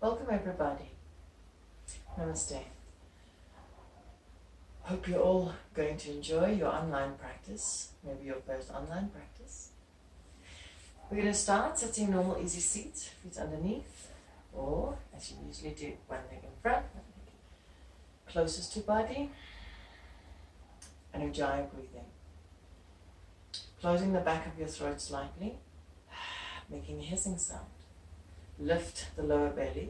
Welcome everybody. Namaste. Hope you're all going to enjoy your online practice, maybe your first online practice. We're going to start sitting normal easy seat, feet underneath, or as you usually do, one leg in front, one leg closest to body, and Ujjayi breathing. Closing the back of your throat slightly, making a hissing sound. Lift the lower belly,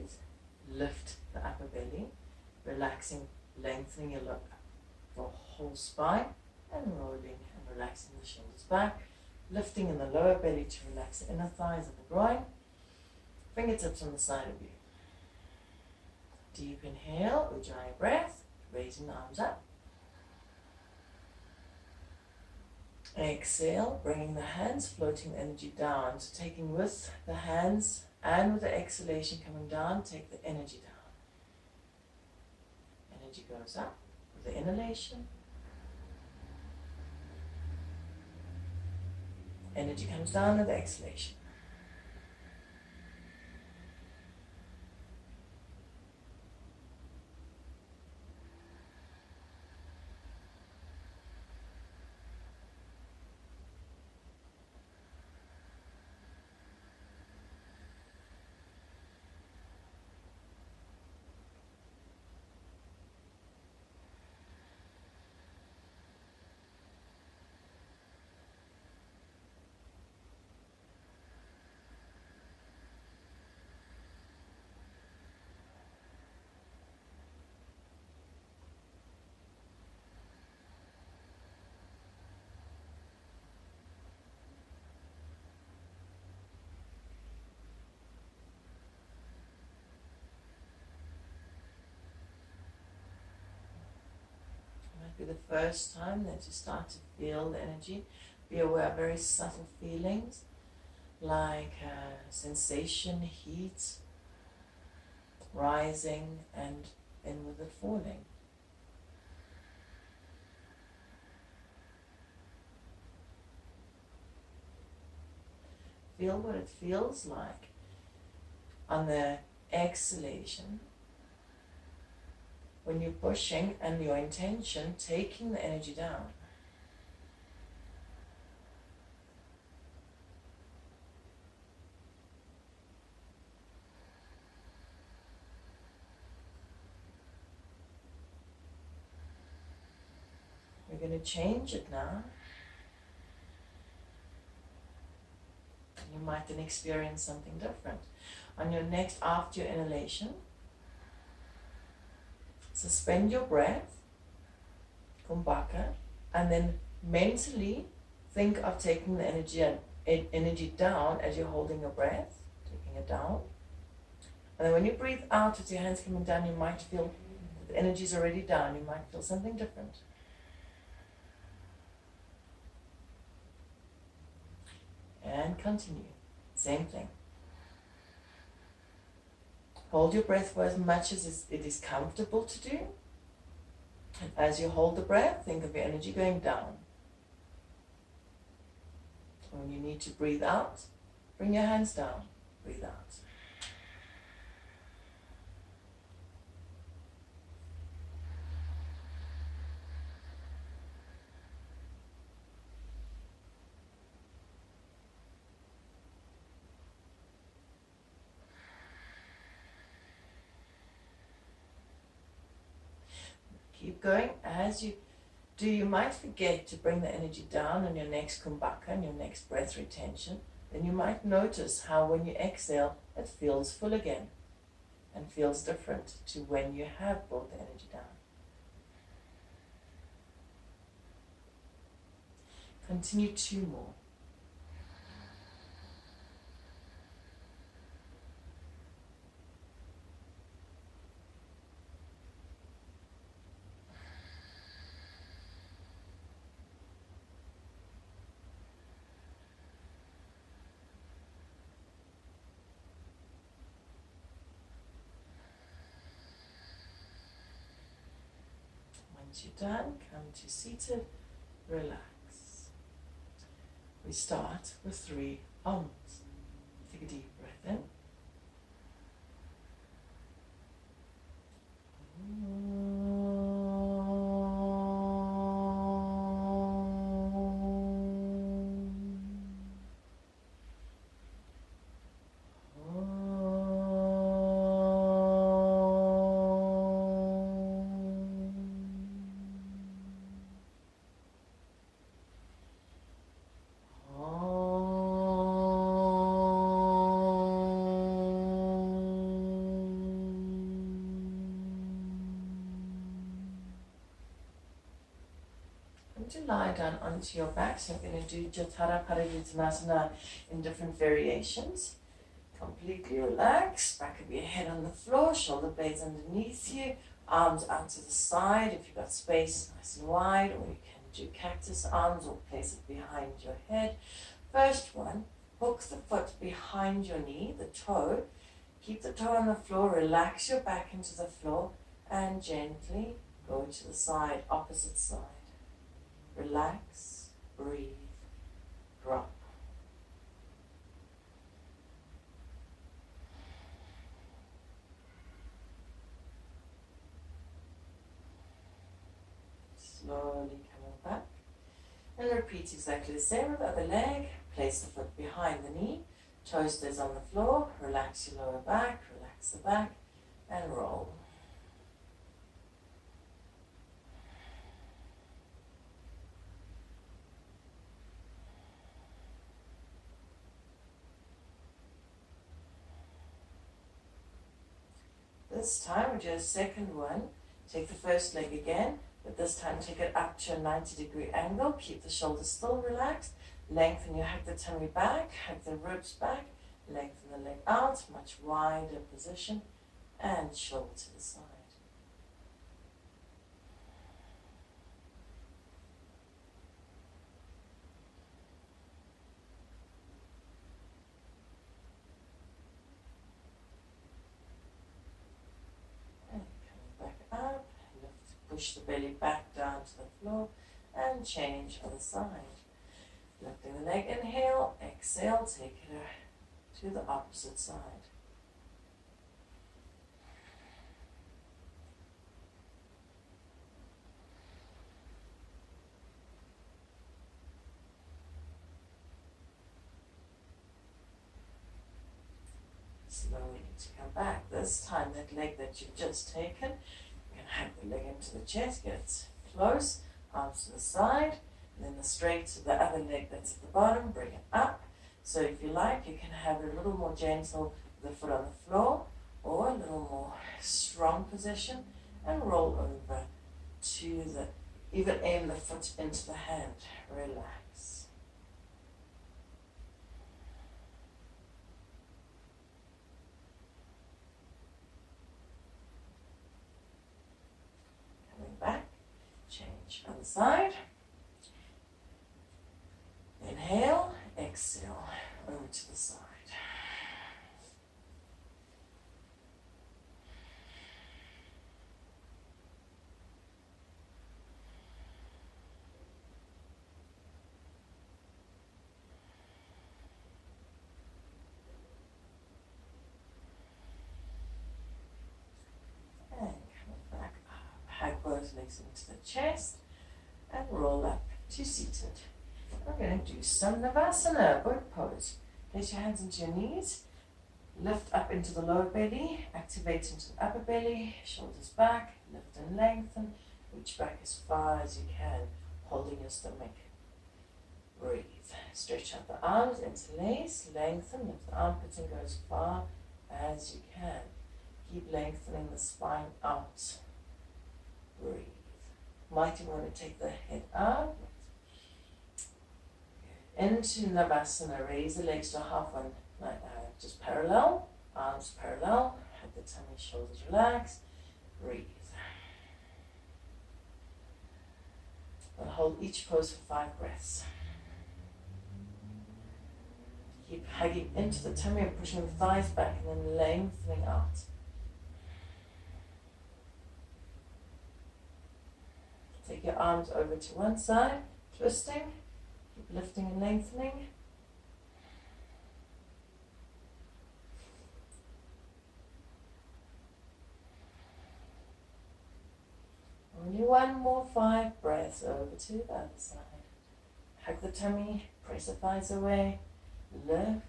lift the upper belly, relaxing, lengthening your whole spine, and rolling and relaxing the shoulders back, lifting in the lower belly to relax the inner thighs and the groin, fingertips on the side of you. Deep inhale, Ujjayi breath, raising the arms up. Exhale, bringing the hands, floating the energy down. So taking with the hands and with the exhalation coming down, take the energy down. Energy goes up with the inhalation. Energy comes down with the exhalation. Be the first time that you start to feel the energy. Be aware of very subtle feelings like sensation, heat, rising and then with it falling. Feel what it feels like on the exhalation. When you're pushing and your intention, taking the energy down. We're going to change it now. You might then experience something different. On your next, after your inhalation, suspend your breath, Kumbhaka, and then mentally think of taking the energy down as you're holding your breath, taking it down. And then when you breathe out with your hands coming down, you might feel that the energy is already down. You might feel something different. And continue. Same thing. Hold your breath for as much as it is comfortable to do. And as you hold the breath, think of your energy going down. When you need to breathe out, bring your hands down. Breathe out. Keep going. As you do, you might forget to bring the energy down on your next Kumbhaka and your next breath retention. Then you might notice how when you exhale, it feels full again and feels different to when you have brought the energy down. Continue 2 more. Once you're done, come to seated, relax. We start with 3 arms. Take a deep breath in. To lie down onto your back, so I'm going to do Jatara Parivritanasana in different variations. Completely relax, back of your head on the floor, shoulder blades underneath you, arms out to the side if you've got space nice and wide, or you can do cactus arms or place it behind your head. First one, hook the foot behind your knee, the toe, keep the toe on the floor, relax your back into the floor, and gently go to the side, opposite side. Relax, breathe, drop. Slowly coming back. And repeat exactly the same with the other leg. Place the foot behind the knee, toe stays on the floor, relax your lower back, relax the back, and roll. This time we do a second one. Take the first leg again, but this time take it up to a 90-degree angle. Keep the shoulders still relaxed. Lengthen your hug the tummy back, hug the ribs back. Lengthen the leg out, much wider position, and shoulder to the side. Push the belly back down to the floor and change other side. Lifting the leg, inhale, exhale, take it to the opposite side. Slowly to come back. This time that leg that you've just taken, hug the leg into the chest, get it close, arms to the side, and then the straight to the other leg that's at the bottom, bring it up. So if you like, you can have it a little more gentle with the foot on the floor, or a little more strong position, and roll over to the, even aim the foot into the hand, relax. Back, change other side. Inhale, exhale, over to the side. Both legs into the chest and roll up to seated. We're going to do some Navasana, boat pose. Place your hands into your knees, lift up into the lower belly, activate into the upper belly, shoulders back, lift and lengthen, reach back as far as you can, holding your stomach. Breathe. Stretch out the arms, interlace, lengthen, lift the armpits and go as far as you can. Keep lengthening the spine out. Breathe. Might you want to take the head up into Navasana. Raise the legs to half one, just parallel, arms parallel, hug the tummy, shoulders relax. Breathe. And hold each pose for 5 breaths. Keep hugging into the tummy and pushing the thighs back and then lengthening out. Take your arms over to one side, twisting, keep lifting and lengthening. Only one more, 5 breaths. Over to the other side. Hug the tummy, press the thighs away, lift.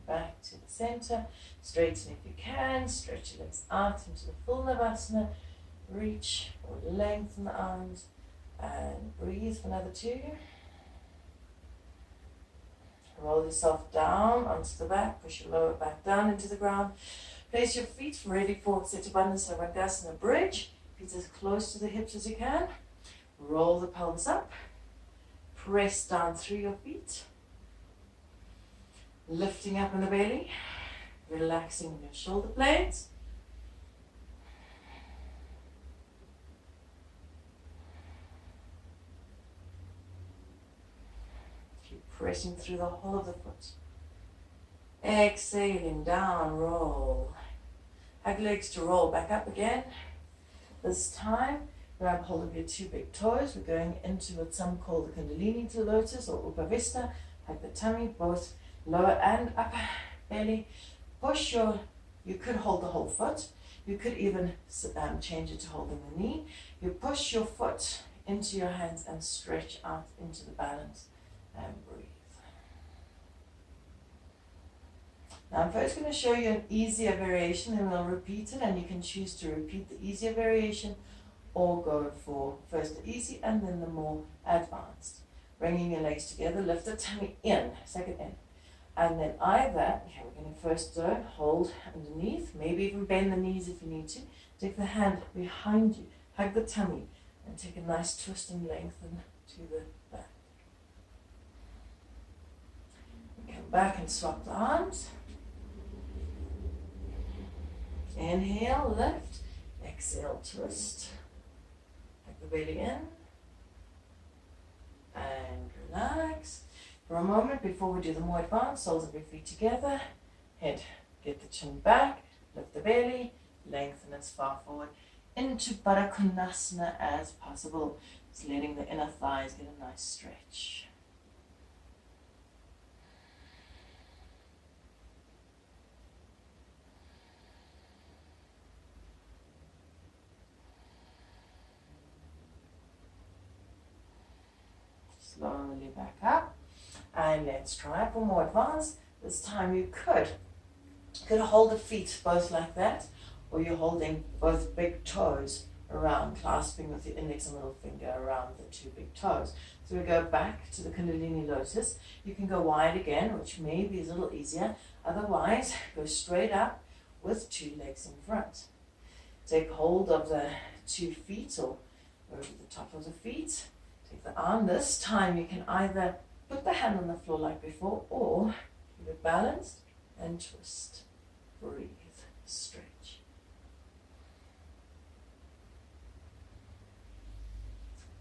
Back to the center, straighten if you can, stretch your legs out into the full Navasana, reach or lengthen the arms, and breathe for another 2. Roll yourself down onto the back, push your lower back down into the ground, place your feet ready for Sitabandha Savadasana bridge, feet as close to the hips as you can, roll the pelvis up, press down through your feet, lifting up in the belly, relaxing your shoulder blades. Keep pressing through the whole of the foot. Exhaling, down, roll. Hug legs to roll back up again. This time, grab hold of your 2 big toes. We're going into what some call the Kundalini to Lotus or Upavista. Hug the tummy, both lower and upper belly. Push you could hold the whole foot. You could even change it to holding the knee. You push your foot into your hands and stretch out into the balance and breathe. Now I'm first going to show you an easier variation and we'll repeat it, and you can choose to repeat the easier variation or go for first the easy and then the more advanced. Bringing your legs together, lift the tummy in, second in. And then either, we're going to first hold underneath, maybe even bend the knees if you need to. Take the hand behind you, hug the tummy, and take a nice twist and lengthen to the back. Come back and swap the arms. Inhale, lift. Exhale, twist. Hug the belly in. And relax. For a moment before we do the more advanced, soles of your feet together, head, get the chin back, lift the belly, lengthen as far forward into Baddha Konasana as possible. Just letting the inner thighs get a nice stretch. Slowly back up. And let's try for more advanced. This time you could hold the feet both like that, or you're holding both big toes around, clasping with your index and middle finger around the 2 big toes. So we go back to the Kundalini Lotus. You can go wide again, which maybe is a little easier. Otherwise, go straight up with 2 legs in front. Take hold of the 2 feet or over the top of the feet. Take the arm. This time you can either put the hand on the floor like before, or keep it balanced and twist. Breathe, stretch.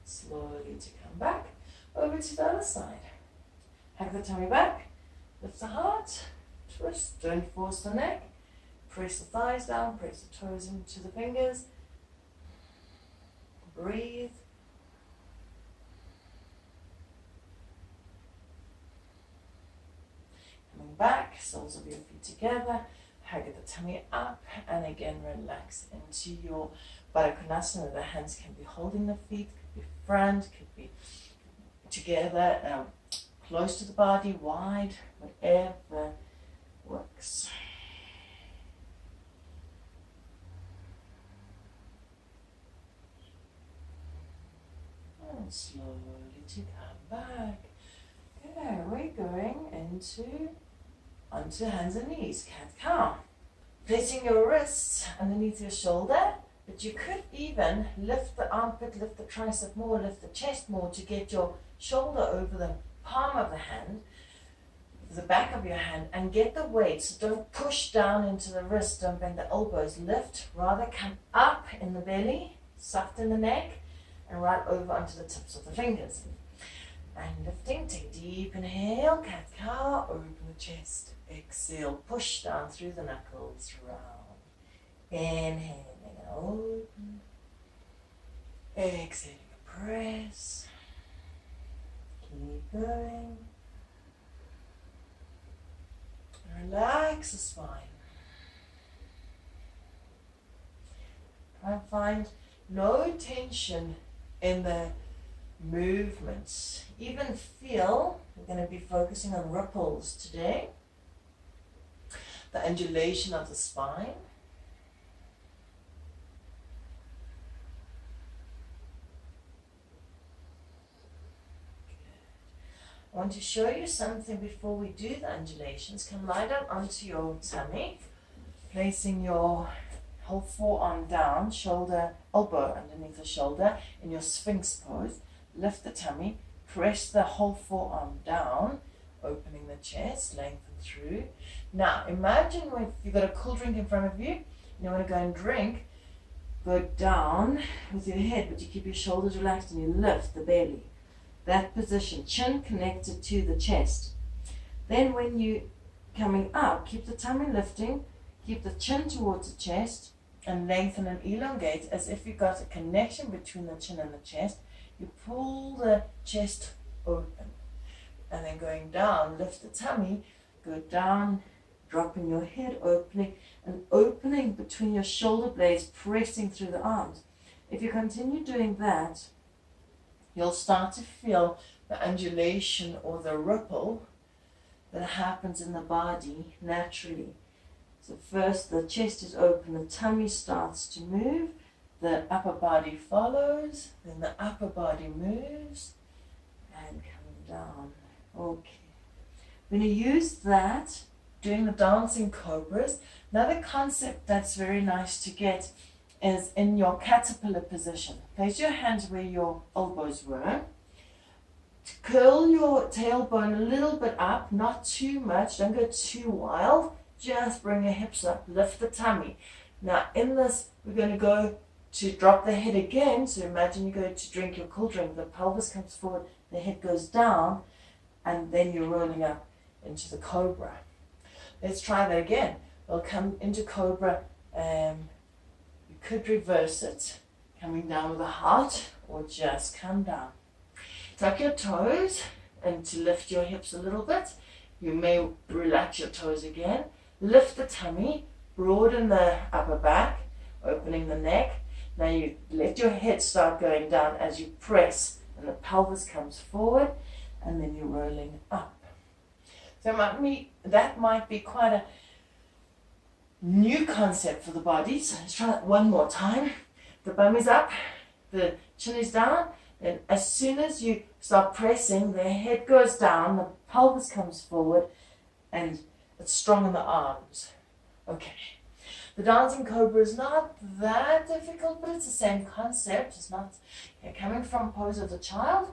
Slowly to come back, over to the other side. Hug the tummy back, lift the heart, twist, don't force the neck. Press the thighs down, press the toes into the fingers. Breathe. Back, soles of your feet together, hug the tummy up, and again relax into your Baddha Konasana. The hands can be holding the feet, could be front, could be together, close to the body, wide, whatever works. And slowly to come back. Okay, we're going onto hands and knees, cat-cow. Placing your wrists underneath your shoulder, but you could even lift the armpit, lift the tricep more, lift the chest more to get your shoulder over the palm of the hand, the back of your hand, and get the weight. So don't push down into the wrist, don't bend the elbows, lift, rather come up in the belly, soften the neck, and right over onto the tips of the fingers. And lifting, take a deep inhale, cat-cow, open the chest. Exhale, push down through the knuckles, round. Inhaling and open. Exhaling, press. Keep going. Relax the spine. Try and find no tension in the movements. Even feel, we're going to be focusing on ripples today. The undulation of the spine. I want to show you something before we do the undulations. Come lie down onto your tummy, placing your whole forearm down, shoulder, elbow underneath the shoulder in your Sphinx pose. Lift the tummy, press the whole forearm down, opening the chest, lengthen through. Now imagine if you've got a cool drink in front of you, and you want to go and drink, go down with your head, but you keep your shoulders relaxed and you lift the belly. That position, chin connected to the chest. Then when you coming up, keep the tummy lifting, keep the chin towards the chest, and lengthen and elongate as if you've got a connection between the chin and the chest. You pull the chest open, and then going down, lift the tummy, go down, dropping your head, opening, and opening between your shoulder blades, pressing through the arms. If you continue doing that, you'll start to feel the undulation or the ripple that happens in the body naturally. So first the chest is open, the tummy starts to move, the upper body follows, then the upper body moves, and coming down. Okay. We're going to use that, doing the dancing cobras. Another concept that's very nice to get is in your caterpillar position. Place your hands where your elbows were. Curl your tailbone a little bit up, not too much, don't go too wild. Just bring your hips up, lift the tummy. Now in this, we're going to go to drop the head again. So imagine you go to drink your cool drink, the pelvis comes forward, the head goes down, and then you're rolling up into the cobra. Let's try that again. We'll come into cobra. You could reverse it, coming down with a heart, or just come down. Tuck your toes and to lift your hips a little bit. You may relax your toes again. Lift the tummy, broaden the upper back, opening the neck. Now you let your head start going down as you press, and the pelvis comes forward, and then you're rolling up. So that might be quite a new concept for the body. So let's try that one more time. The bum is up, the chin is down, and as soon as you start pressing, the head goes down, the pelvis comes forward, and it's strong in the arms. Okay. The dancing cobra is not that difficult, but it's the same concept. It's not coming from pose of the child.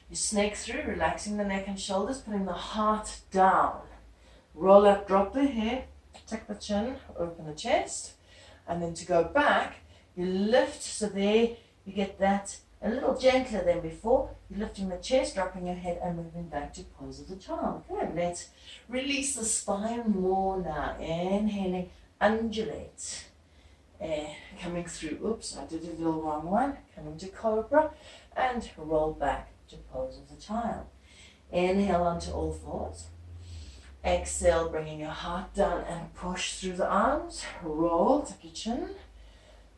You snake through, relaxing the neck and shoulders, putting the heart down. Roll up, drop the head, tuck the chin, open the chest, and then to go back, you lift, so there you get that a little gentler than before. You're lifting the chest, dropping your head, and moving back to pose of the child. Good. Let's release the spine more now. Inhaling, undulate. Coming through. Oops, I did a little wrong one. Coming to cobra, and roll back to pose of the child. Inhale onto all fours. Exhale, bringing your heart down and push through the arms. Roll, tuck your chin.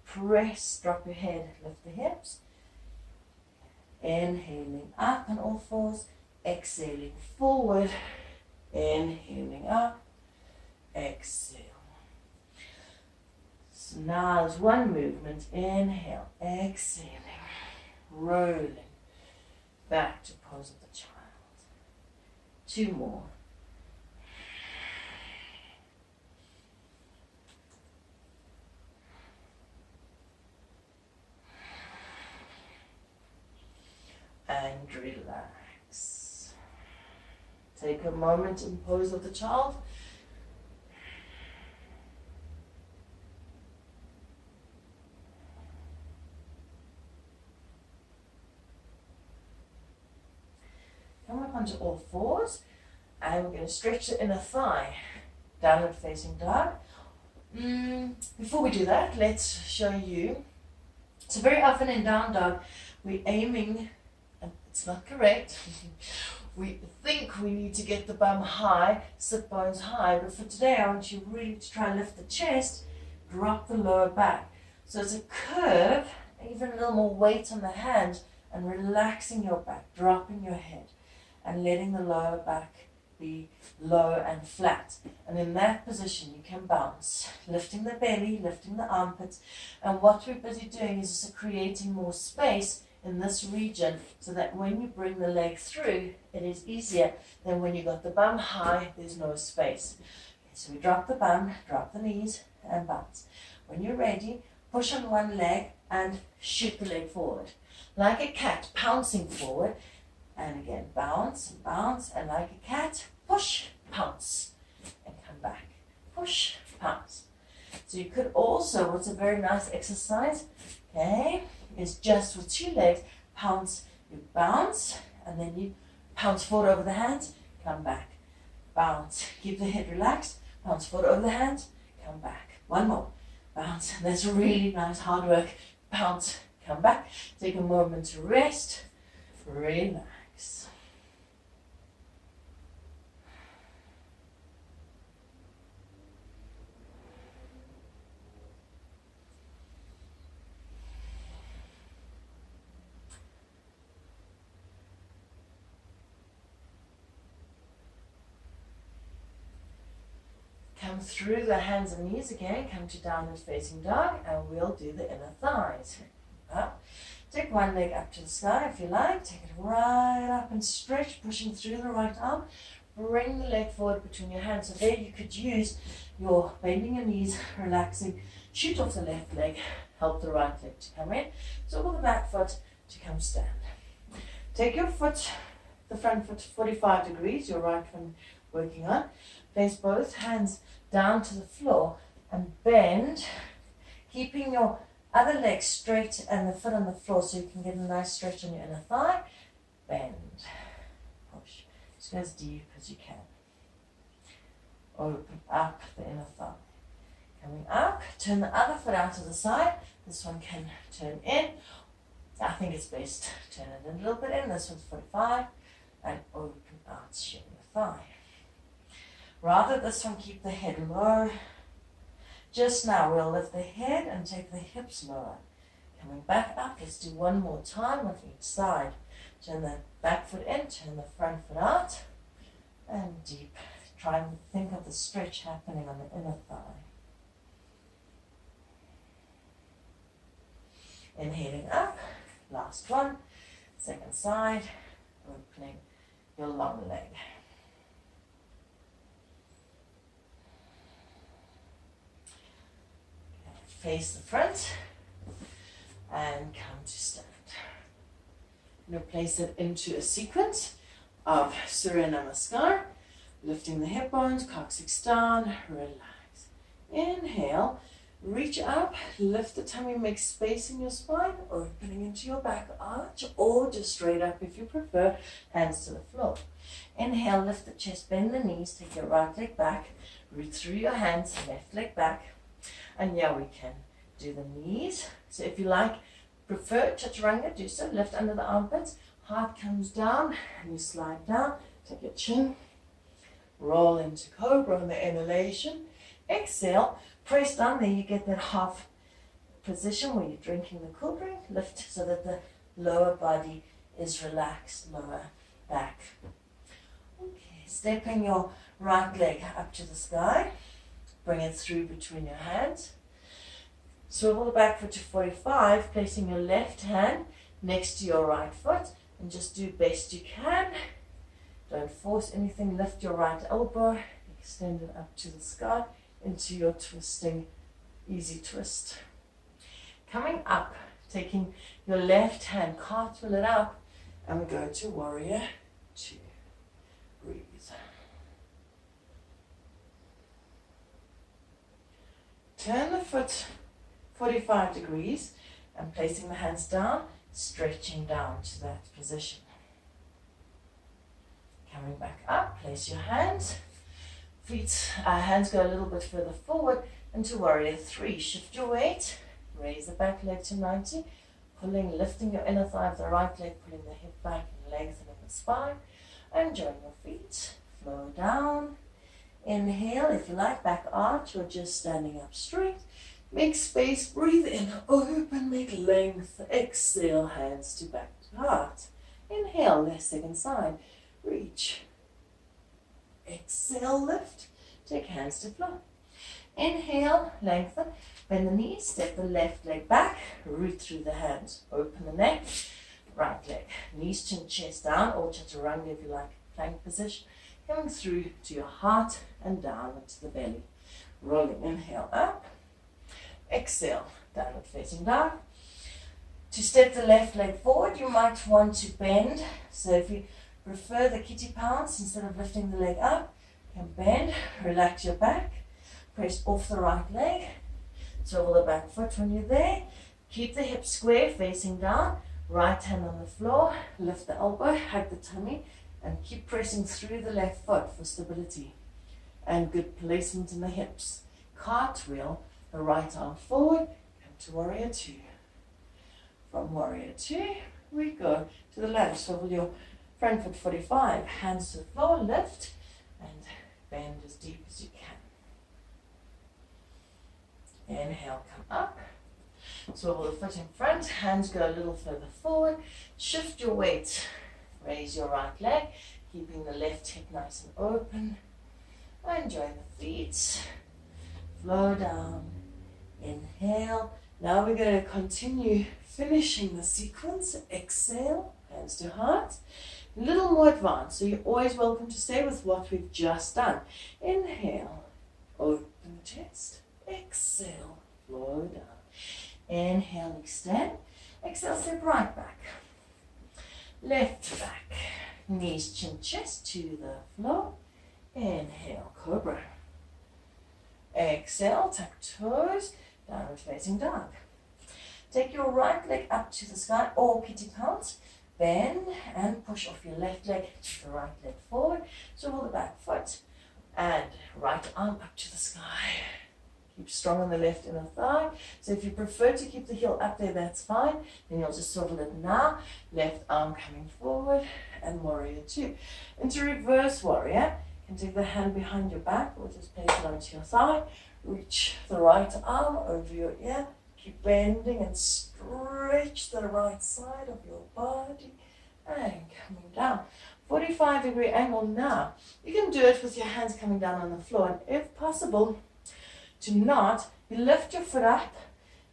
Press, drop your head, lift the hips. Inhaling up on all fours. Exhaling forward. Inhaling up. Exhale. So now there's one movement. Inhale, exhaling, rolling back to pose of the child. Two more. And relax. Take a moment in pose of the child. Come up onto all fours, and we're going to stretch the inner thigh, downward facing dog. Before we do that, let's show you. So very often in down dog, we're aiming, and it's not correct, we think we need to get the bum high, sit bones high, but for today I want you really to try and lift the chest, drop the lower back. So it's a curve, even a little more weight on the hands, and relaxing your back, dropping your head, and letting the lower back be low and flat. And in that position you can bounce, lifting the belly, lifting the armpits, and what we're busy doing is just creating more space in this region so that when you bring the leg through, it is easier than when you got the bum high, there's no space. Okay, so we drop the bum, drop the knees, and bounce. When you're ready, push on one leg and shoot the leg forward. Like a cat, pouncing forward, and again, bounce, bounce, and like a cat, push, pounce, and come back. Push, pounce. So you could also, what's a very nice exercise, okay, is just with two legs, pounce, you bounce, and then you pounce forward over the hands, come back, bounce, keep the head relaxed, bounce forward over the hands, come back. One more, bounce, that's really nice, hard work, bounce, come back, take a moment to rest, relax. Come through the hands and knees again, come to downward facing dog, and we'll do the inner thighs. Up. Take one leg up to the sky if you like, take it right up and stretch, pushing through the right arm. Bring the leg forward between your hands. So there you could use your bending your knees, relaxing, shoot off the left leg, help the right leg to come in. So with the back foot to come stand. Take your foot, the front foot 45 degrees, your right one working on. Place both hands down to the floor and bend, keeping your other leg straight and the foot on the floor so you can get a nice stretch on your inner thigh. Bend, push, just go as deep as you can. Open up the inner thigh. Coming up, turn the other foot out to the side. This one can turn in. I think it's best turn it a little bit in. This one's 45 and open out, showing the thigh. Rather this one, keep the head low. Just now we'll lift the head and take the hips lower. Coming back up, let's do one more time with each side. Turn the back foot in, turn the front foot out, and deep. Try and think of the stretch happening on the inner thigh. Inhaling up, last one, second side, opening your long leg. Face the front and come to stand. I'm going to place it into a sequence of Surya Namaskar, lifting the hip bones, coccyx down, relax. Inhale, reach up, lift the tummy, make space in your spine, opening into your back arch, or just straight up if you prefer, hands to the floor. Inhale, lift the chest, bend the knees, take your right leg back, reach through your hands, left leg back. And yeah, we can do the knees. So if you like, prefer chaturanga, do so. Lift under the armpits, heart comes down, and you slide down. Take your chin, roll into Cobra on the inhalation. Exhale, press down. There you get that half position where you're drinking the cool drink. Lift so that the lower body is relaxed, lower back. Okay, stepping your right leg up to the sky. Bring it through between your hands. Swivel the back foot to 45, placing your left hand next to your right foot, and just do best you can. Don't force anything. Lift your right elbow, extend it up to the sky into your twisting, easy twist. Coming up, taking your left hand, cartwheel it up, and we go to warrior 2. Breathe. Turn the foot 45 degrees and placing the hands down, stretching down to that position. Coming back up, place your hands. Hands go a little bit further forward into warrior 3. Shift your weight, raise the back leg to 90, lifting your inner thigh of the right leg, pulling the hip back and lengthening the spine. And join your feet, flow down. Inhale, if you like, back arch or just standing up straight. Make space, breathe in, open, make length. Exhale, hands to back to heart. Inhale, left second side, reach. Exhale, lift, take hands to floor. Inhale, lengthen, bend the knees, step the left leg back, root through the hands, open the neck, right leg, knees, chin, chest down, or chaturanga if you like, plank position, coming through to your heart and down into the belly. Rolling, inhale up, exhale, downward facing dog. To step the left leg forward, you might want to bend, so if you prefer the kitty pounce, instead of lifting the leg up, you can bend, relax your back, press off the right leg, swivel the back foot when you're there, keep the hips square facing down, right hand on the floor, lift the elbow, hug the tummy, and keep pressing through the left foot for stability and good placement in the hips. Cartwheel, the right arm forward, come to warrior two. From warrior two, we go to the left, swivel your front foot 45, hands to the floor, lift, and bend as deep as you can. Inhale, come up. Swivel the foot in front, hands go a little further forward. Shift your weight. Raise your right leg, keeping the left hip nice and open. And join the feet. Flow down. Inhale. Now we're going to continue finishing the sequence. Exhale, hands to heart. A little more advanced, so you're always welcome to stay with what we've just done. Inhale, open the chest. Exhale, flow down. Inhale, extend. Exhale, step right back. Left back. Knees, chin, chest to the floor. Inhale, Cobra. Exhale, tuck toes, downward facing dog. Take your right leg up to the sky or kitty pounce. Bend and push off your left leg, the right leg forward. Swivel the back foot and right arm up to the sky. Keep strong on the left inner thigh. So if you prefer to keep the heel up there, that's fine. Then you'll just swivel it now. Left arm coming forward and warrior two. Into reverse warrior. You can take the hand behind your back or just place it onto your thigh. Reach the right arm over your ear. Keep bending and stretch the right side of your body. And coming down. 45-degree angle now. You can do it with your hands coming down on the floor. And if possible, to not, you lift your foot up.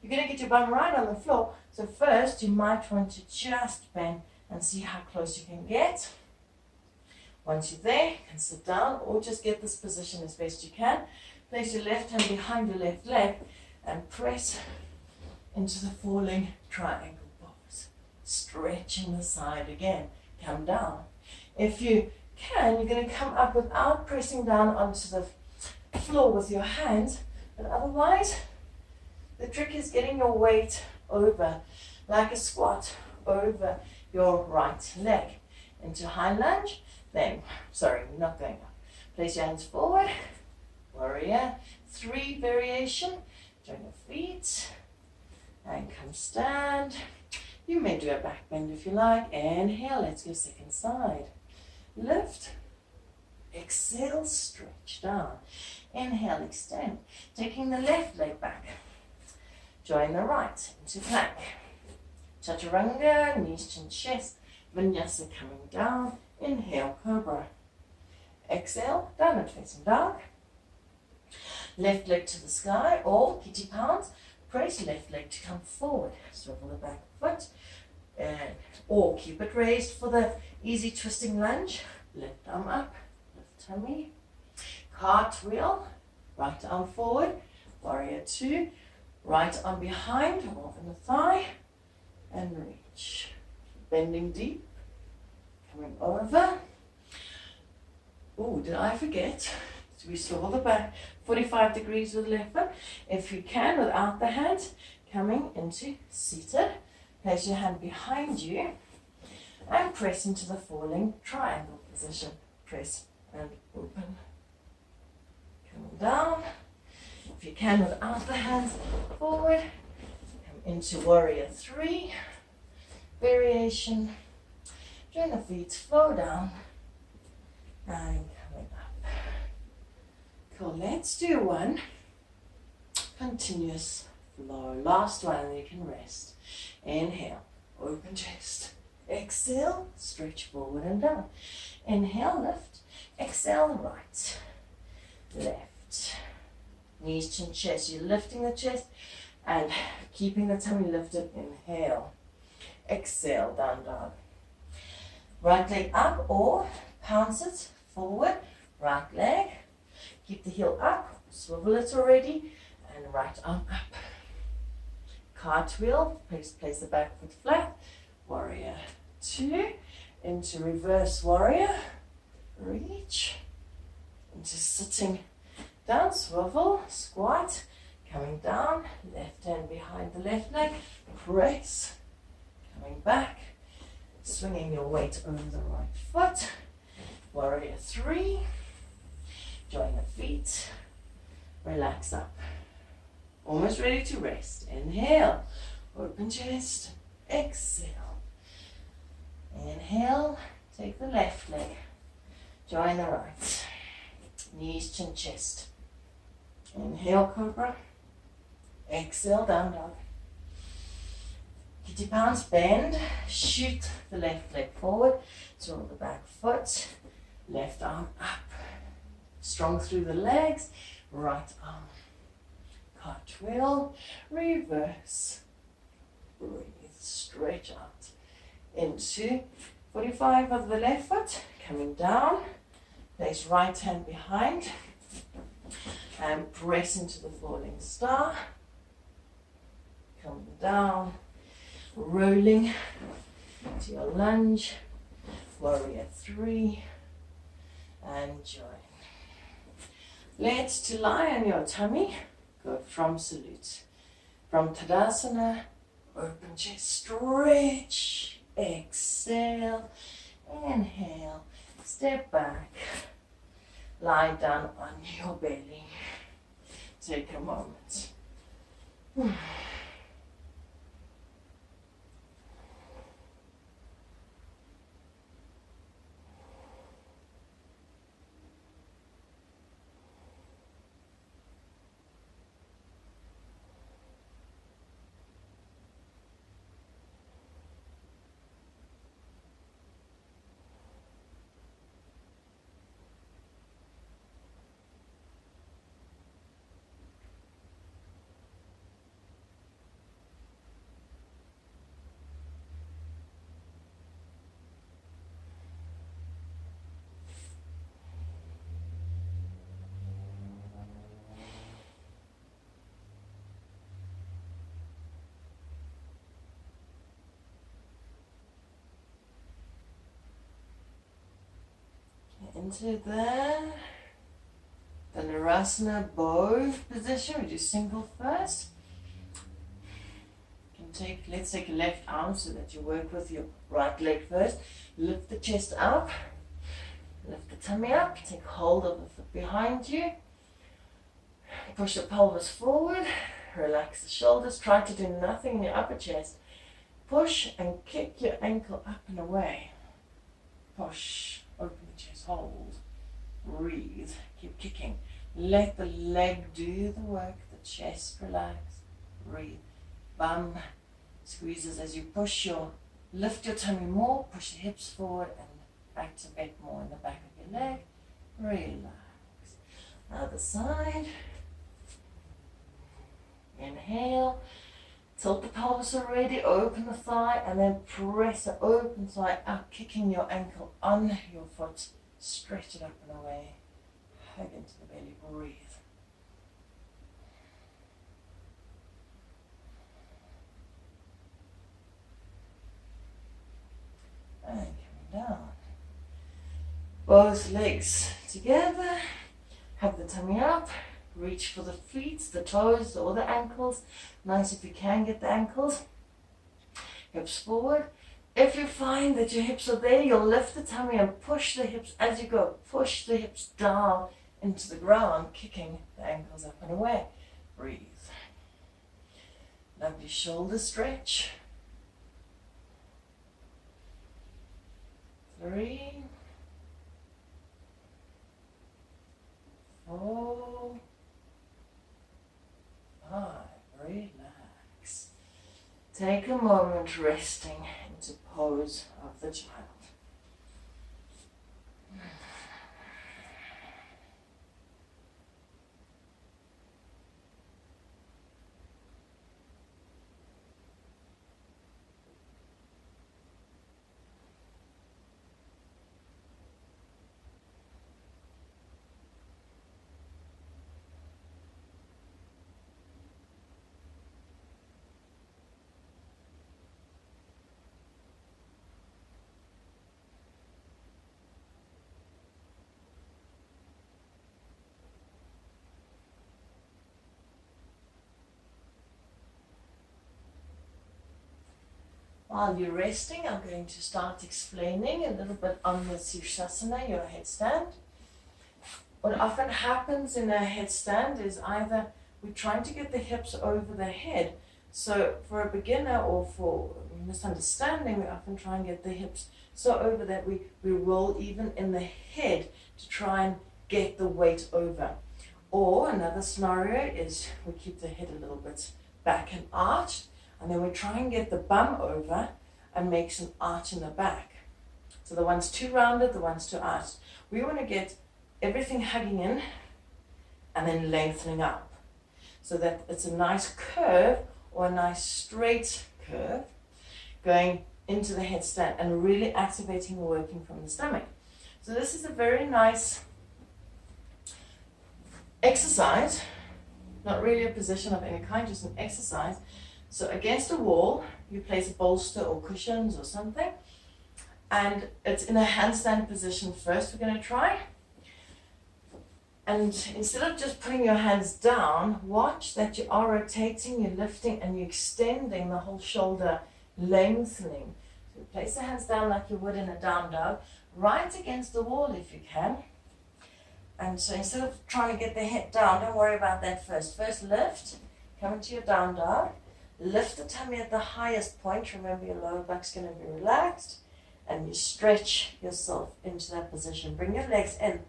You're going to get your bum right on the floor. So first, you might want to just bend and see how close you can get. Once you're there, you can sit down or just get this position as best you can. Place your left hand behind your left leg and press into the falling triangle pose. Stretching the side again. Come down. If you can, you're going to come up without pressing down onto the floor with your hands. But otherwise, the trick is getting your weight over, like a squat, over your right leg. Into high lunge, then, sorry, not going up. Place your hands forward, warrior, three variation. Join your feet, and come stand. You may do a back bend if you like. Inhale, let's go second side. Lift, exhale, stretch down. Inhale, extend. Taking the left leg back. Join the right into plank. Chaturanga, knees, chin, chest. Vinyasa coming down. Inhale, Cobra. Exhale, downward facing dog. Left leg to the sky or kitty pounce. Press left leg to come forward. Swivel the back foot. Or keep it raised for the easy twisting lunge. Left arm up. Lift tummy. Cartwheel, right arm forward, warrior two, right arm behind, off in the thigh, and reach. Bending deep, coming over. Oh, did I forget? So we swivel the back 45 degrees with left foot. If you can, without the hands, coming into seated. Place your hand behind you and press into the falling triangle position. Press and open. Coming down. If you can, without the hands, forward. Come into warrior three. Variation. Join the feet, flow down. And coming up. Cool, let's do one continuous flow. Last one, and you can rest. Inhale, open chest. Exhale, stretch forward and down. Inhale, lift. Exhale, right, left. Knees, chin, chest. You're lifting the chest and keeping the tummy lifted. Inhale. Exhale, down, down. Right leg up or pounce it forward. Right leg. Keep the heel up. Swivel it already. And right arm up. Cartwheel. Place the back foot flat. Warrior 2. Into reverse warrior. Reach. Into sitting down. Swivel. Squat. Coming down. Left hand behind the left leg. Press. Coming back. Swinging your weight over the right foot. Warrior 3. Join the feet. Relax up. Almost ready to rest. Inhale. Open chest. Exhale. Inhale. Take the left leg. Join the right. Knees, chin, chest. Inhale, Cobra. Exhale, down dog. Kitty pounce, bend. Shoot the left leg forward. Swirl the back foot. Left arm up. Strong through the legs. Right arm. Cartwheel. Reverse. Breathe. Stretch out. Into 45 of the left foot. Coming down. Place right hand behind. And press into the falling star. Coming down. Rolling to your lunge. Warrior 3. And join. Let's to lie on your tummy. Go from salute. From Tadasana. Open chest. Stretch. Exhale. Inhale. Step back. Lie down on your belly. Take a moment. Into the Navasana bow position. We do single first. Let's take a left arm so that you work with your right leg first. Lift the chest up. Lift the tummy up. Take hold of the foot behind you. Push the pelvis forward. Relax the shoulders. Try to do nothing in your upper chest. Push and kick your ankle up and away. Push. Open the chest. Hold. Breathe. Keep kicking. Let the leg do the work. The chest relax. Breathe. Bum squeezes as you lift your tummy more. Push the hips forward and activate more in the back of your leg. Relax. Other side. Inhale. Tilt the pelvis already, open the thigh, and then press the open thigh up, kicking your ankle on your foot. Stretch it up and away. Hug into the belly, breathe. And coming down. Both legs together. Hug the tummy up. Reach for the feet, the toes, or the ankles. Nice if you can get the ankles. Hips forward. If you find that your hips are there, you'll lift the tummy and push the hips as you go. Push the hips down into the ground, kicking the ankles up and away. Breathe. Lovely shoulder stretch. 3, 4, 5. Relax. Take a moment resting into pose of the child. While you're resting, I'm going to start explaining a little bit on the Sirsasana, your headstand. What often happens in a headstand is either we're trying to get the hips over the head. So for a beginner or for misunderstanding, we often try and get the hips so over that we roll even in the head to try and get the weight over. Or another scenario is we keep the head a little bit back and arched, and then we try and get the bum over and makes an arch in the back. So the one's too rounded, the one's too arched. We want to get everything hugging in and then lengthening up so that it's a nice curve or a nice straight curve going into the headstand and really activating and working from the stomach. So this is a very nice exercise, not really a position of any kind, just an exercise. So against a wall, you place a bolster or cushions or something, and it's in a handstand position first we're going to try. And instead of just putting your hands down, watch that you are rotating, you're lifting, and you're extending the whole shoulder, lengthening. So you place the hands down like you would in a down dog, right against the wall if you can. And so instead of trying to get the head down, don't worry about that first. First lift, come into your down dog. Lift the tummy at the highest point. Remember, your lower back's going to be relaxed. And you stretch yourself into that position. Bring your legs in.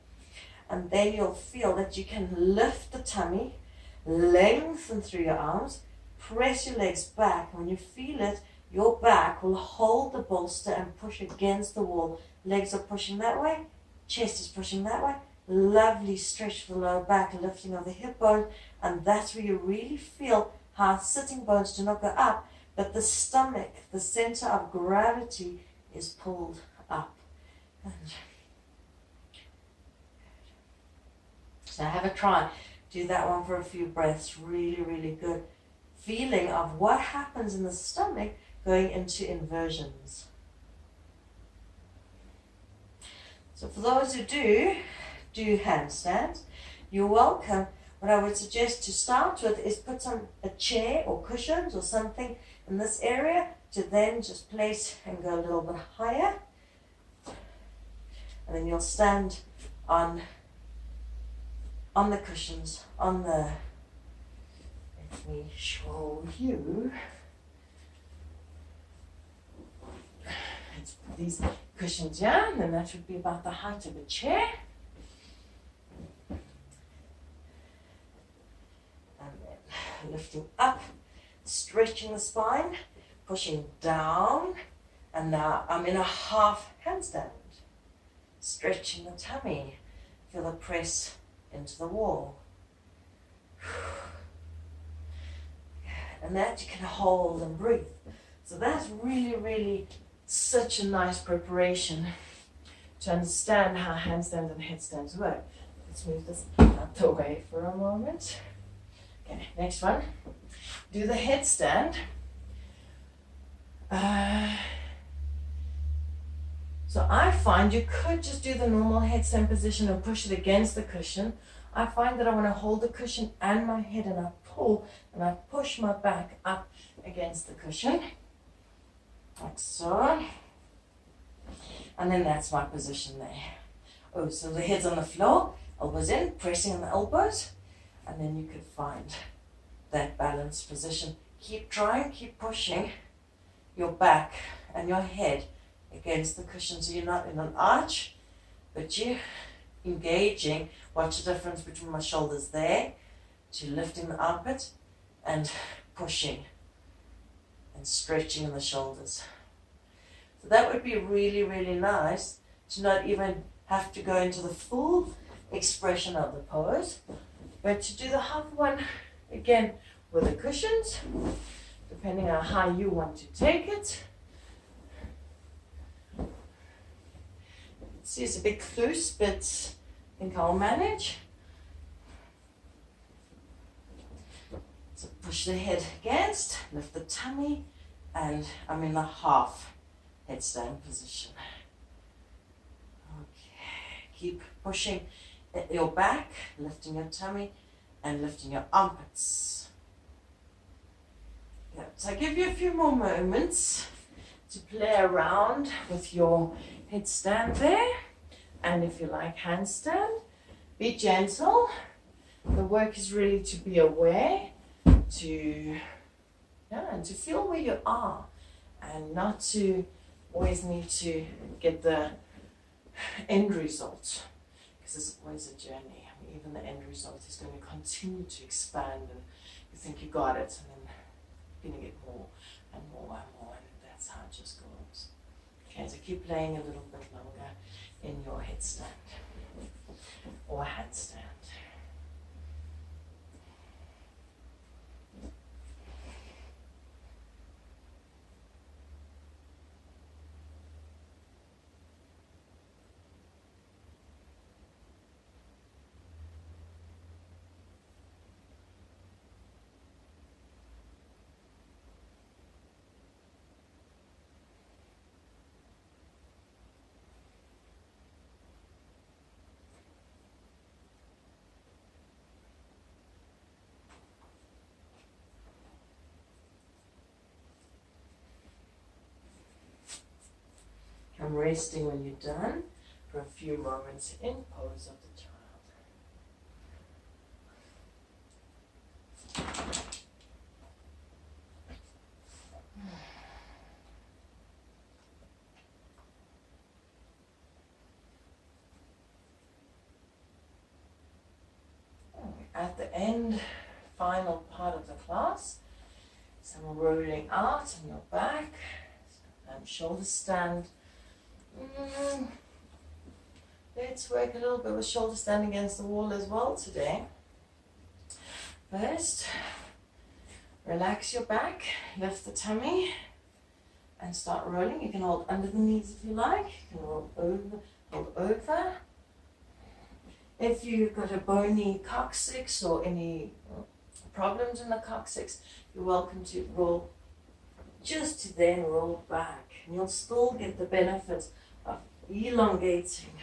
And then you'll feel that you can lift the tummy, lengthen through your arms, press your legs back. When you feel it, your back will hold the bolster and push against the wall. Legs are pushing that way. Chest is pushing that way. Lovely stretch for the lower back, lifting of the hip bone. And that's where you really feel how sitting bones do not go up, but the stomach, the center of gravity, is pulled up. And so have a try. Do that one for a few breaths. Really, really good feeling of what happens in the stomach going into inversions. So for those who do handstands, you're welcome. What I would suggest to start with is put a chair or cushions or something in this area to then just place and go a little bit higher. And then you'll stand on the cushions, let me show you. Let's put these cushions down, and that should be about the height of a chair. Lifting up, stretching the spine, pushing down, and now I'm in a half handstand. Stretching the tummy, feel the press into the wall. And that you can hold and breathe. So that's really, really such a nice preparation to understand how handstands and headstands work. Let's move this out the way for a moment. Okay, next one. Do the headstand. So I find you could just do the normal headstand position and push it against the cushion. I find that I want to hold the cushion and my head, and I pull and I push my back up against the cushion. Like so. And then that's my position there. Oh, so the head's on the floor, elbows in, pressing on the elbows. And then you could find that balanced position. Keep trying, keep pushing your back and your head against the cushion so you're not in an arch, but you engaging. Watch the difference between my shoulders there, to lifting the armpit and pushing and stretching in the shoulders. So that would be really, really nice to not even have to go into the full expression of the pose, but to do the half one again with the cushions, depending on how you want to take it. See, it's a bit loose, but I think I'll manage. So push the head against, lift the tummy, and I'm in the half headstand position. Okay, keep pushing your back, lifting your tummy, and lifting your armpits. Yeah, so I give you a few more moments to play around with your headstand there. And if you like handstand, be gentle. The work is really to be aware, and to feel where you are, and not to always need to get the end result, because it's always a journey. I mean, even the end result is going to continue to expand, and you think you got it, and then you're going to get more and more and more, and that's how it just goes. Okay, so keep playing a little bit longer in your headstand or handstand. I'm resting when you're done for a few moments in pose of the child. At the end, final part of the class, some rolling out on your back, and shoulder stand. Let's work a little bit with shoulder stand against the wall as well today. First, relax your back, lift the tummy, and start rolling. You can hold under the knees if you like. You can roll over, hold over. If you've got a bony coccyx or any problems in the coccyx, you're welcome to roll just to then roll back. And you'll still get the benefit of elongating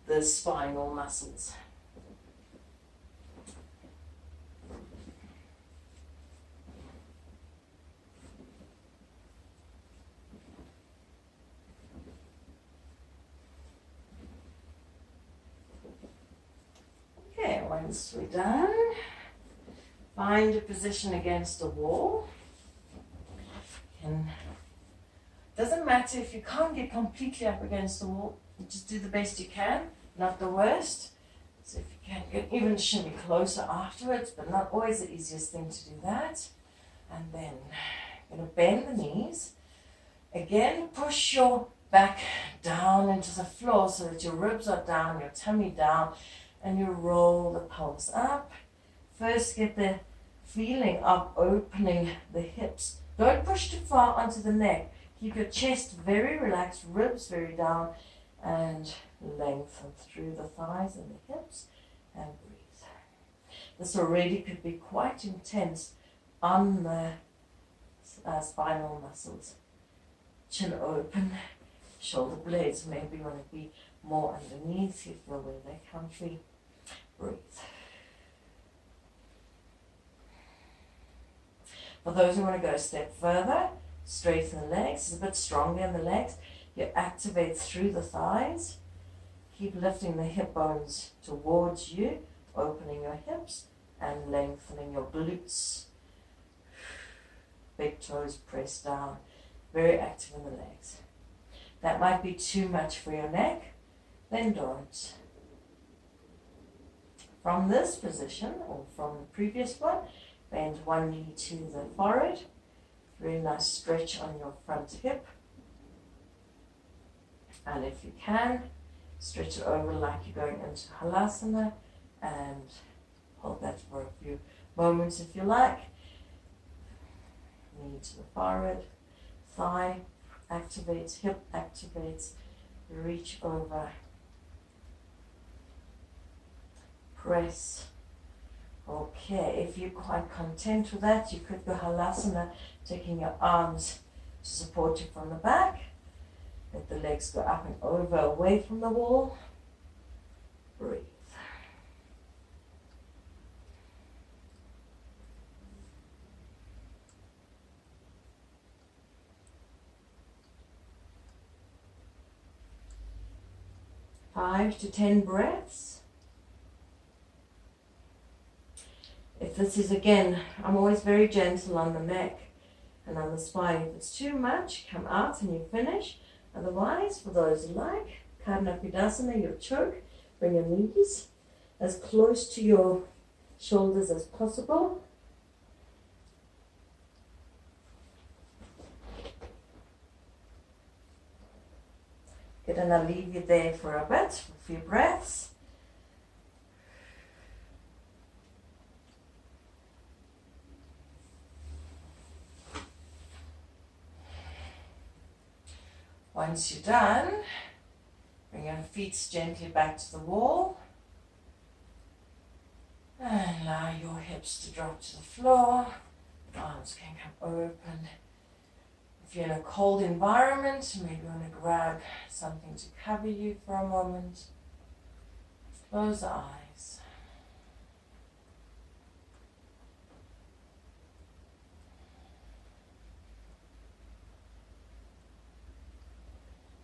the spinal muscles. Okay, once we're done, find a position against a wall. Doesn't matter if you can't get completely up against the wall, just do the best you can, not the worst. So if you can even shimmy closer afterwards, but not always the easiest thing to do that. And then you're going to bend the knees. Again, push your back down into the floor so that your ribs are down, your tummy down, and you roll the pelvis up. First, get the feeling of opening the hips. Don't push too far onto the neck. Keep your chest very relaxed, ribs very down, and lengthen through the thighs and the hips, and breathe. This already could be quite intense on the spinal muscles. Chin open, shoulder blades maybe want to be more underneath. You feel where they're comfy. Breathe. For those who want to go a step further, straighten the legs. It's a bit stronger in the legs. You activate through the thighs. Keep lifting the hip bones towards you, opening your hips and lengthening your glutes. Big toes pressed down. Very active in the legs. That might be too much for your neck. Then don't. From this position, or from the previous one, bend one knee to the forehead. Very nice stretch on your front hip. And if you can, stretch it over like you're going into Halasana and hold that for a few moments if you like. Knee to the forehead, thigh activates, hip activates, reach over, press. Okay, if you're quite content with that, you could go Halasana, taking your arms to support you from the back. Let the legs go up and over, away from the wall. Breathe. Five to 10 breaths. If this is, again, I'm always very gentle on the neck and on the spine. If it's too much, come out and you finish. Otherwise, for those who like, Karnapidasana, your choke, bring your knees as close to your shoulders as possible. Good, and I'll leave you there for a bit, for a few breaths. Once you're done, bring your feet gently back to the wall. And allow your hips to drop to the floor. Arms can come open. If you're in a cold environment, maybe you want to grab something to cover you for a moment. Close the eyes.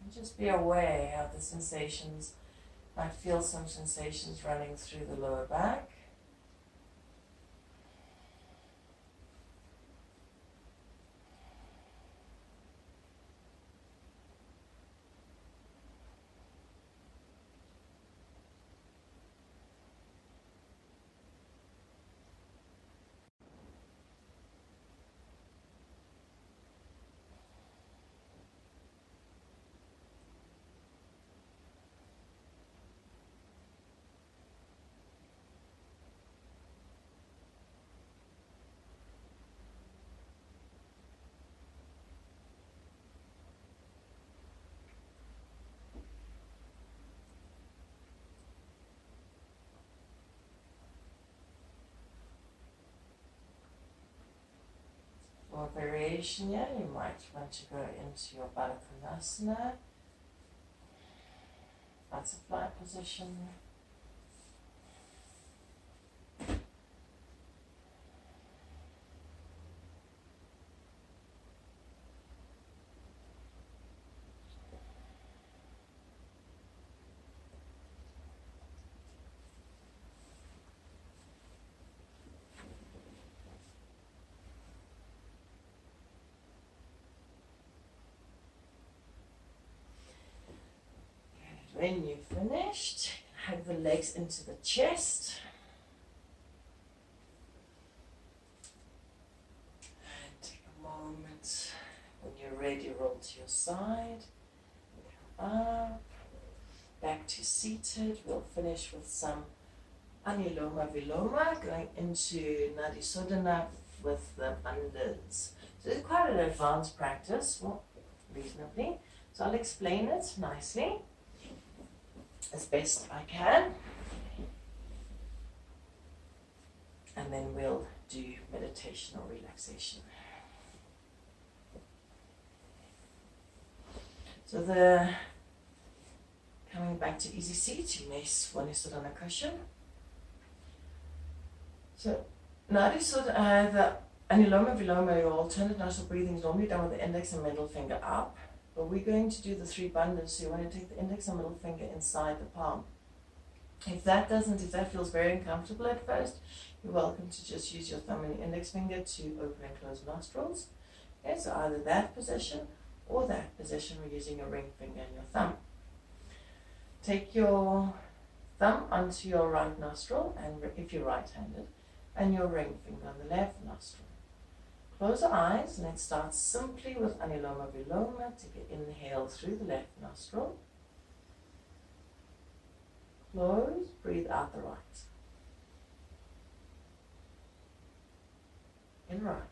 And just be aware of the sensations. You might feel some sensations running through the lower back. For variation, yeah, you might want to go into your Baddha Konasana, butterfly position. When you've finished, hug the legs into the chest. And take a moment. When you're ready, roll to your side. Come up. Back to seated. We'll finish with some Anuloma Viloma, going into Nadi Sodhana with the bandhas. So it's quite an advanced practice, well, reasonably. So I'll explain it nicely, as best I can, and then we'll do meditation or relaxation. So coming back to easy seat, you may want to sit on a cushion. So Nadi Sodhana, the Anuloma Viloma, your alternate nostril breathing is normally done with the index and middle finger up. But we're going to do the three bandhas, so you want to take the index and middle finger inside the palm. If that feels very uncomfortable at first, you're welcome to just use your thumb and your index finger to open and close nostrils. Okay, so either that position or that position, we're using your ring finger and your thumb. Take your thumb onto your right nostril, and if you're right-handed, and your ring finger on the left nostril. Close the eyes. Let's start simply with Anuloma Viloma. Take an inhale through the left nostril. Close. Breathe out the right. In right.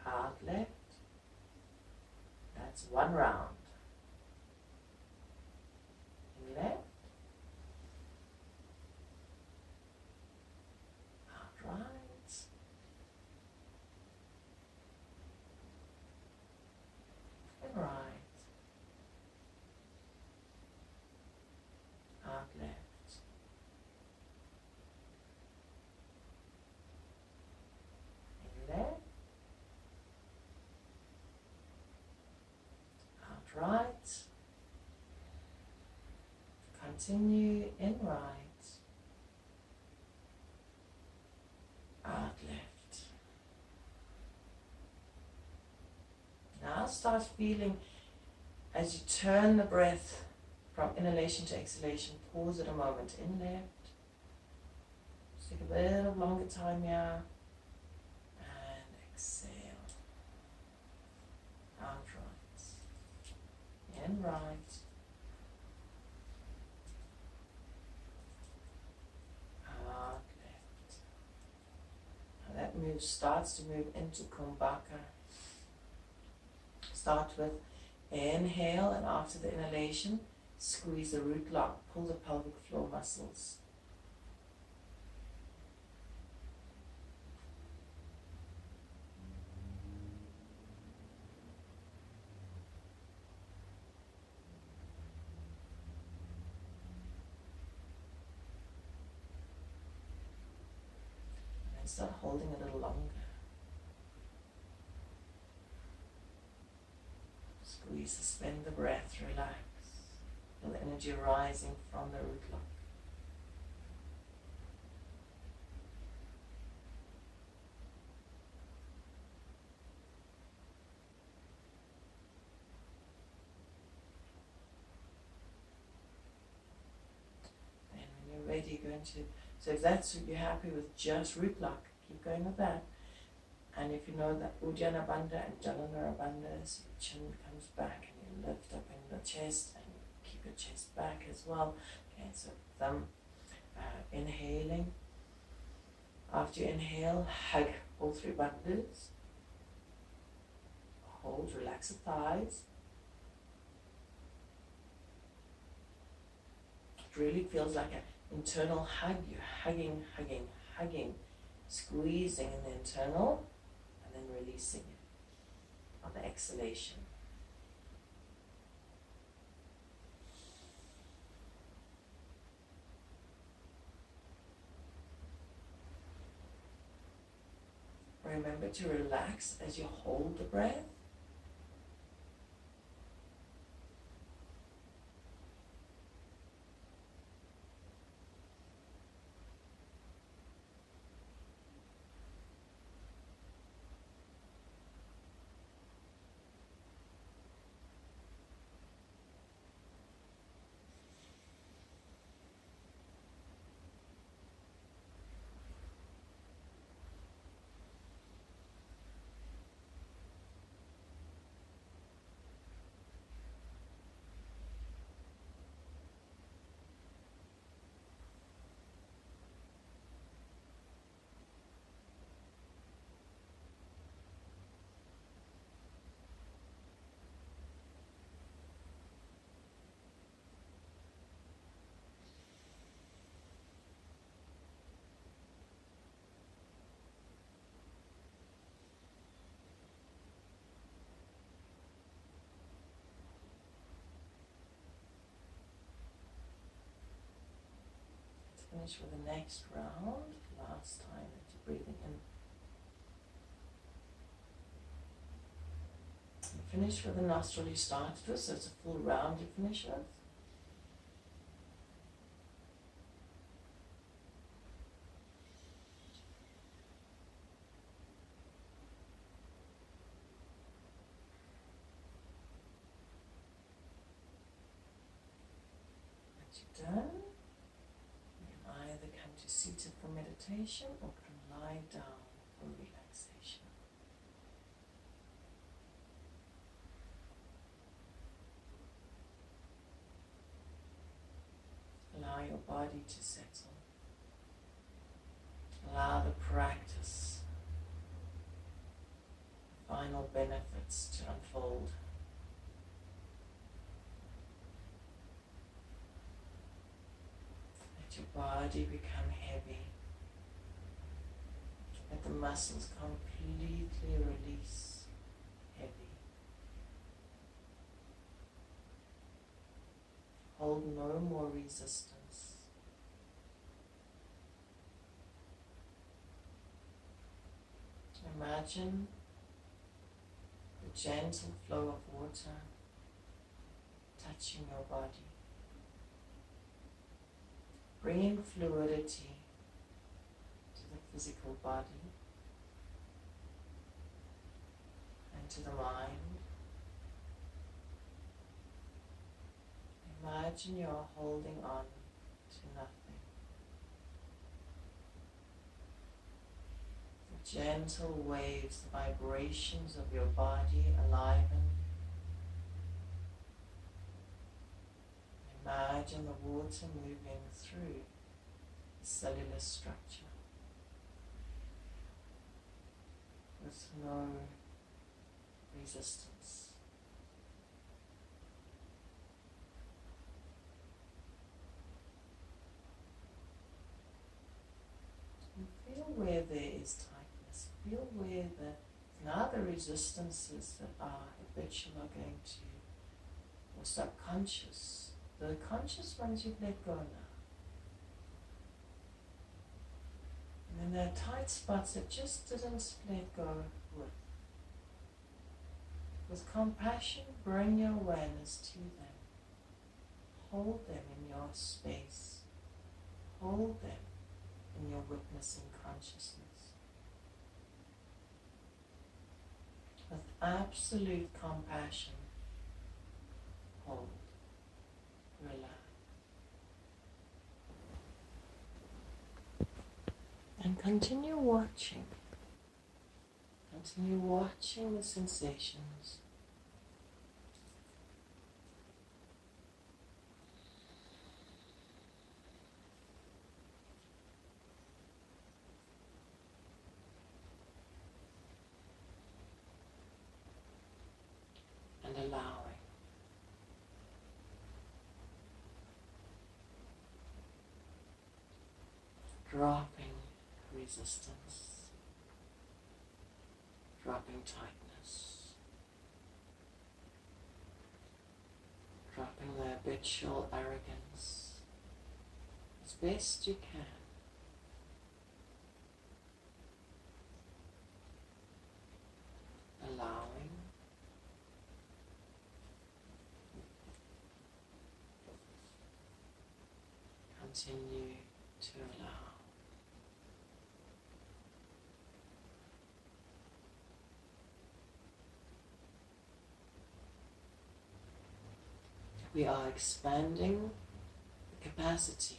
Out left. That's one round. In left. Out right. In right. Out left. In left. Out right. Continue in right. Out left. Now start feeling as you turn the breath from inhalation to exhalation. Pause it a moment. In left. Just take a bit of longer time here. And exhale. Out right. In right. Out left. Now that move starts to move into Kumbhaka. Start with inhale, and after the inhalation, squeeze the root lock, pull the pelvic floor muscles. And start holding a little longer. Squeeze, suspend the breath, relax. Feel the energy rising from the root lock. And when you're ready, you're going to, so if that's, you're happy with just root lock, keep going with that. And if you know that Uddiyana Bandha and Jalandhara Bandha, so your chin comes back and you lift up in the chest and keep your chest back as well. Okay, so thumb inhaling. After you inhale, hug all three bandhas. Hold, relax the thighs. It really feels like an internal hug. You're hugging, hugging, hugging, squeezing in the internal. And releasing it on the exhalation. Remember to relax as you hold the breath. Finish with the next round. Last time that you're breathing in. And finish with the nostril you started with, so it's a full round you finish with. you're done, you can either come to seated for meditation or can lie down for relaxation. Allow your body to settle. Allow the practice, the final benefits to unfold. Let your body become heavy. Let the muscles completely release heavy. Hold no more resistance. Imagine the gentle flow of water touching your body, bringing fluidity to the physical body and to the mind. Imagine you are holding on to nothing. The gentle waves, the vibrations of your body aliven. Imagine the water moving through the cellular structure with no resistance. Feel where there is tightness. Feel where now the resistances that are habitual are going to, or subconscious. The conscious ones you've let go now. And then there are tight spots that just didn't let go with. With compassion, bring your awareness to them. Hold them in your space. Hold them in your witnessing consciousness. With absolute compassion, hold, relax. And continue watching. Continue watching the sensations. And allowing. Dropping resistance. Dropping tightness. Dropping the habitual arrogance as best you can. Allowing. Continue to allow. We are expanding the capacity,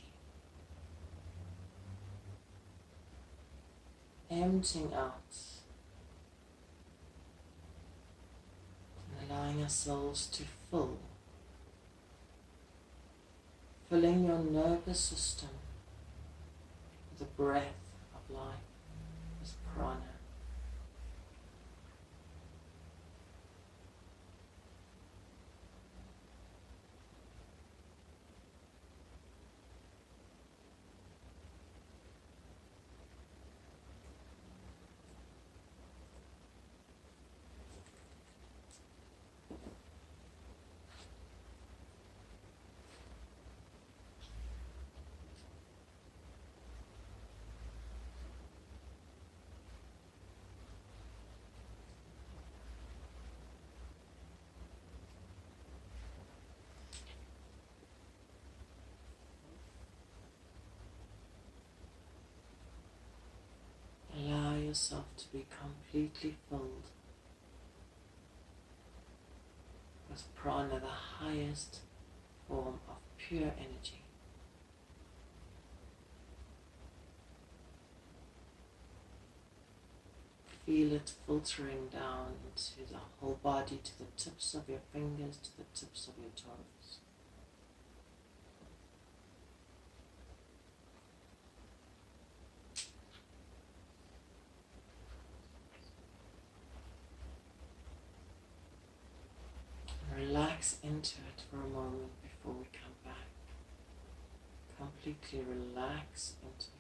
emptying out, and allowing ourselves to fill. Filling your nervous system with the breath of life, with prana. Allow yourself to be completely filled with prana, the highest form of pure energy. feel it filtering down into the whole body, to the tips of your fingers, to the tips of your toes. Relax into it for a moment before we come back. Completely relax into it.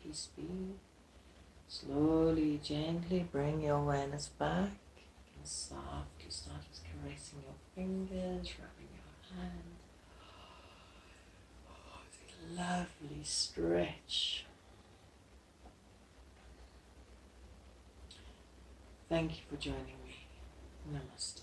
Peace be. Slowly, gently bring your awareness back. You can softly start with caressing your fingers, rubbing your hand. Oh, it's a lovely stretch. Thank you for joining me. Namaste.